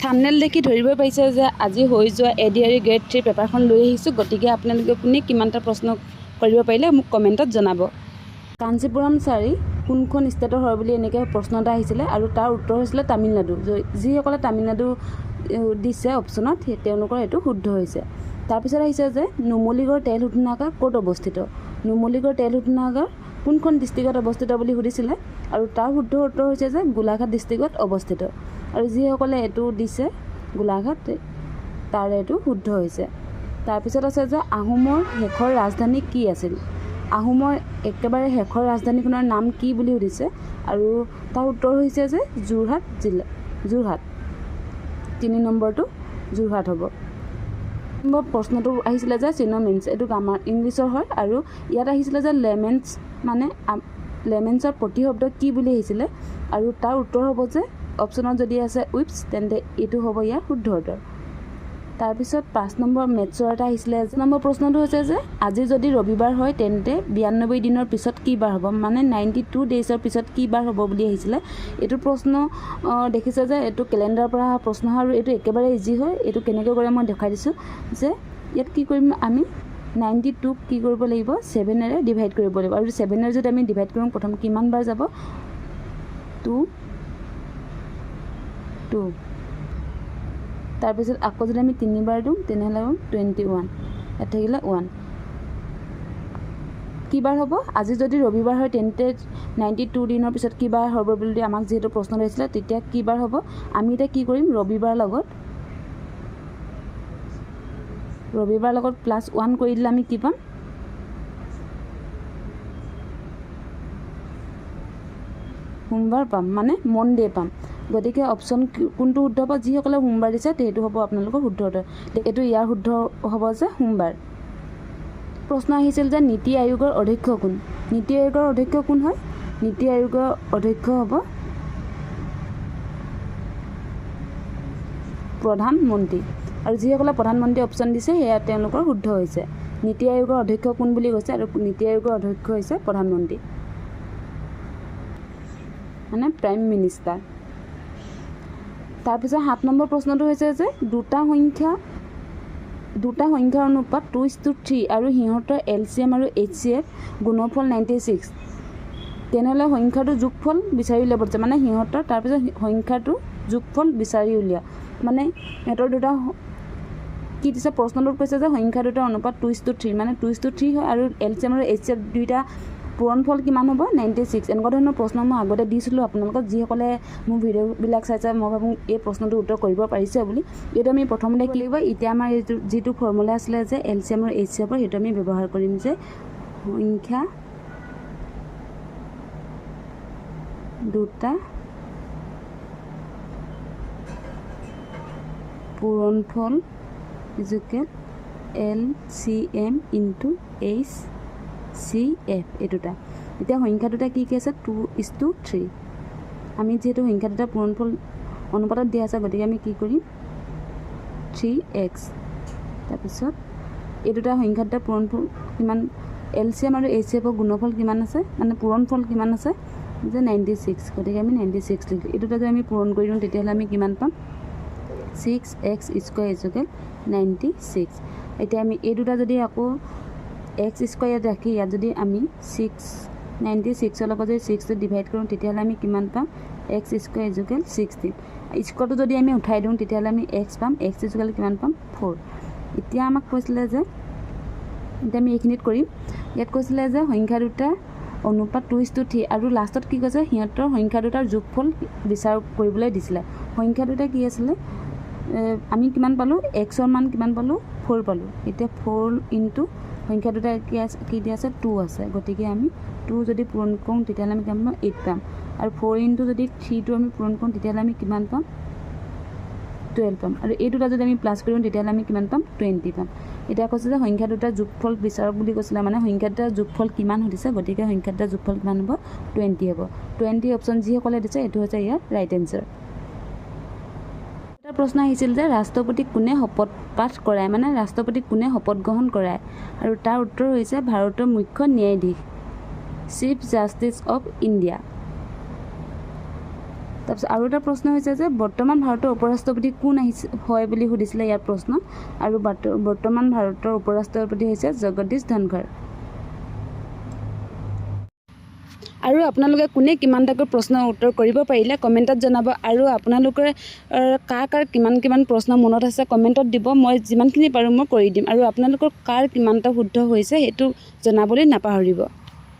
Thumbnail দেখি ধৰিব পাৰিছে যে আজি হৈ যোৱা ADRE গ্ৰেড 3 পেপাৰখন লৈ আহিছোঁ। গতিকে আপোনালোকে কোনে কিমানটা প্ৰশ্ন কৰিব পাৰিলে মোক কমেণ্টত জনাব। কাঞ্চীপুৰম চাৰি কোনখন ষ্টেটৰ হয় বুলি এনেকৈ প্ৰশ্ন এটা আহিছিলে আৰু তাৰ উত্তৰ হৈছিলে তামিলনাডু। যিসকলে তামিলনাডু দিছে অপশ্যনত তেওঁলোকৰ এইটো শুদ্ধ হৈছে। তাৰপিছত আহিছে যে নুমলীগড় তেল শোধনাগাৰ ক'ত অৱস্থিত। নুমলীগড় তেল শোধনাগাৰ কোনখন ডিষ্ট্ৰিক্টত অৱস্থিত বুলি সুধিছিলে আৰু তাৰ শুদ্ধ উত্তৰ হৈছে যে গোলাঘাট ডিষ্ট্ৰিক্টত অৱস্থিত। আৰু যিসকলে এইটো দিছে গোলাঘাট তাৰ এইটো শুদ্ধ হৈছে। তাৰপিছত আছে যে আহোমৰ শেষৰ ৰাজধানী কি আছিল। আহোমৰ একেবাৰে শেষৰ ৰাজধানীখনৰ নাম কি বুলি সুধিছে আৰু তাৰ উত্তৰ হৈছে যে যোৰহাট জিলা। যোৰহাট 3 নম্বৰটো যোৰহাট হ'ব। প্ৰশ্নটো আহিছিলে যে চিনোনিমছ, এইটো গ্ৰামাৰ ইংলিছৰ হয় আৰু ইয়াত আহিছিলে যে লেমেন্স মানে লেমেন্সৰ প্ৰতিশব্দ কি বুলি আহিছিলে আৰু তাৰ উত্তৰ হ'ব যে অপশ্যনত যদি আছে উইপছ তেন্তে এইটো হ'ব ইয়াৰ শুদ্ধ উত্তৰ। তাৰপিছত 5 নম্বৰ মেথছৰ এটা আহিছিলে। 1 নম্বৰ প্ৰশ্নটো হৈছে যে আজি যদি ৰবিবাৰ হয় তেন্তে 92 দিনৰ পিছত কি বাৰ হ'ব, মানে 92 ডেইজৰ পিছত কি বাৰ হ'ব বুলি আহিছিলে। এইটো প্ৰশ্ন দেখিছে যে এইটো কেলেণ্ডাৰৰ পৰা অহা প্ৰশ্ন হয় আৰু এইটো একেবাৰে ইজি হয়। এইটো কেনেকৈ কৰে মই দেখাই দিছোঁ যে ইয়াত কি কৰিম আমি 92ক কি কৰিব লাগিব 7ৰে ডিভাইড কৰিব লাগিব আৰু 7ৰে যদি আমি ডিভাইড কৰোঁ প্ৰথম কিমান বাৰ যাব 2। তাৰপিছত আকৌ যদি আমি 3 বাৰ দিওঁ তেনেহ'লে 21, ইয়াত থাকিলে 1। কি বাৰ হ'ব আজি যদি ৰবিবাৰ হয় তেন্তে 92 দিনৰ পিছত কি বাৰ হ'ব বুলি আমাক যিহেতু প্ৰশ্ন দিছিলে তেতিয়া কি বাৰ হ'ব। আমি এতিয়া কি কৰিম ৰবিবাৰ লগত +1 কৰি দিলে আমি কি পাম সোমবাৰ পাম, মানে মনডে পাম। গতিকে অপশ্যন কোনটো শুদ্ধ হ'ব, যিসকলে সোমবাৰ দিছে সেইটো হ'ব আপোনালোকৰ শুদ্ধ উত্তৰ। এইটো ইয়াৰ শুদ্ধ হ'ব যে সোমবাৰ। প্ৰশ্ন আহিছিল যে নীতি আয়োগৰ অধ্যক্ষ কোন। নীতি আয়োগৰ অধ্যক্ষ কোন হয়। নীতি আয়োগৰ অধ্যক্ষ হ'ব প্ৰধানমন্ত্ৰী আৰু যিসকলে প্ৰধানমন্ত্ৰী অপশ্যন দিছে সেয়া তেওঁলোকৰ শুদ্ধ হৈছে। নীতি আয়োগৰ অধ্যক্ষ কোন বুলি কৈছে আৰু নীতি আয়োগৰ অধ্যক্ষ হৈছে প্ৰধানমন্ত্ৰী মানে প্ৰাইম মিনিষ্টাৰ। তাৰপিছত 7 নম্বৰ প্ৰশ্নটো হৈছে যে দুটা সংখ্যাৰ অনুপাত 2:3 আৰু সিহঁতৰ LCM আৰু HCF গুণফল 96, তেনেহ'লে সংখ্যাটোৰ যোগফল বিচাৰি উলিয়াব দিছে, মানে সিহঁতৰ তাৰপিছত সংখ্যাটোৰ যোগফল বিচাৰি উলিওৱা, মানে সিহঁতৰ দুটা কি দিছে প্ৰশ্নটোত কৈছে যে সংখ্যা দুটাৰ অনুপাত 2:3 মানে 2:3 হয় আৰু LCM আৰু HCF দুইটা পূৰণফল কিমান হ'ব 96। এনেকুৱা ধৰণৰ প্ৰশ্ন মই আগতে দিছিলোঁ আপোনালোকক। যিসকলে মোৰ ভিডিঅ'বিলাক চাইছে মই ভাবোঁ এই প্ৰশ্নটোৰ উত্তৰ কৰিব পাৰিছে বুলি। এইটো আমি প্ৰথমতে কি লাগিব, এতিয়া আমাৰ এইটো যিটো ফৰ্মুলা আছিলে যে LCM আৰু HCFৰ সেইটো আমি ব্যৱহাৰ কৰিম যে সংখ্যা দুটা পূৰণফল ইজুকেল LCM × HCF এই দুটা। এতিয়া সংখ্যা দুটা কি আছে 2:3। আমি যিহেতু সংখ্যা দুটা পূৰণফল অনুপাতত দিয়া আছে গতিকে আমি কি কৰিম 3x। তাৰপিছত এই দুটা সংখ্যা দুটা পূৰণফল কিমান LCM আৰু HCFৰ গুণফল কিমান আছে মানে পূৰণফল কিমান আছে যে 96, গতিকে আমি 96 লিখিলোঁ। এই দুটা যদি আমি পূৰণ কৰি দিওঁ তেতিয়াহ'লে আমি কিমান পাম 6x² ইজুকেল 96। এতিয়া আমি এই দুটা যদি আকৌ x² ইয়াত ৰাখি ইয়াত যদি আমি 96ৰ লগত যদি 6 ডিভাইড কৰোঁ তেতিয়াহ'লে আমি কিমান পাম x² ইজুকেল 16। স্কোৱাৰটো যদি আমি উঠাই দিওঁ তেতিয়াহ'লে আমি x পাম, x ইজুকেল কিমান পাম 4। এতিয়া আমাক কৈছিলে যে এতিয়া আমি এইখিনিত কৰিম। ইয়াত কৈছিলে যে সংখ্যা দুটাৰ অনুপাত 2:3 আৰু লাষ্টত কি কৈছে সিহঁতৰ সংখ্যা দুটাৰ যোগফল বিচাৰ কৰিবলৈ দিছিলে। সংখ্যা দুটা কি আছিলে আমি কিমান পালোঁ xৰ মান কিমান পালোঁ 4 পালোঁ। এতিয়া 4 × সংখ্যা দুটা কি দিয়া আছে 2 আছে, গতিকে আমি 2 যদি পূৰণ কৰোঁ তেতিয়াহ'লে আমি কিমান পাম 8 পাম আৰু 4 × যদি 3টো আমি পূৰণ কৰোঁ তেতিয়াহ'লে আমি কিমান পাম 12 পাম আৰু এই দুটা যদি আমি প্লাছ কৰোঁ তেতিয়াহ'লে আমি কিমান পাম 20 পাম। এতিয়া কৈছে যে সংখ্যা দুটাৰ যোগফল বিচাৰক বুলি কৈছিলে, মানে সংখ্যা দুটাৰ যোগফল কিমান সুধিছে, গতিকে সংখ্যা দুটাৰ যোগফল কিমান হ'ব 20 হ'ব। 20 অপশ্যন যিসকলে দিছে এইটো হৈছে ইয়াৰ ৰাইট এনচাৰ। এটা প্ৰশ্ন আহিছিল যে ৰাষ্ট্ৰপতিক কোনে শপত পাঠ কৰায়, মানে ৰাষ্ট্ৰপতিক কোনে শপত গ্ৰহণ কৰায় আৰু তাৰ উত্তৰ হৈছে ভাৰতৰ মুখ্য ন্যায়াধীশ চিফ জাষ্টিচ অফ ইণ্ডিয়া। তাৰপিছত আৰু এটা প্ৰশ্ন হৈছে যে বৰ্তমান ভাৰতৰ উপৰাষ্ট্ৰপতি কোন হয় বুলি সুধিছিলে ইয়াৰ প্ৰশ্ন, আৰু বৰ্তমান ভাৰতৰ উপৰাষ্ট্ৰপতি হৈছে জগদীশ ধনখৰ। আৰু আপোনালোকে কোনে কিমানটাকৈ প্ৰশ্নৰ উত্তৰ কৰিব পাৰিলে কমেণ্টত জনাব, আৰু আপোনালোকৰ কাৰ কিমান প্ৰশ্ন মনত আছে কমেণ্টত দিব। মই যিমানখিনি পাৰোঁ মই কৰি দিম, আৰু আপোনালোকৰ কাৰ কিমানটা শুদ্ধ হৈছে সেইটো জনাবলৈ নাপাহৰিব।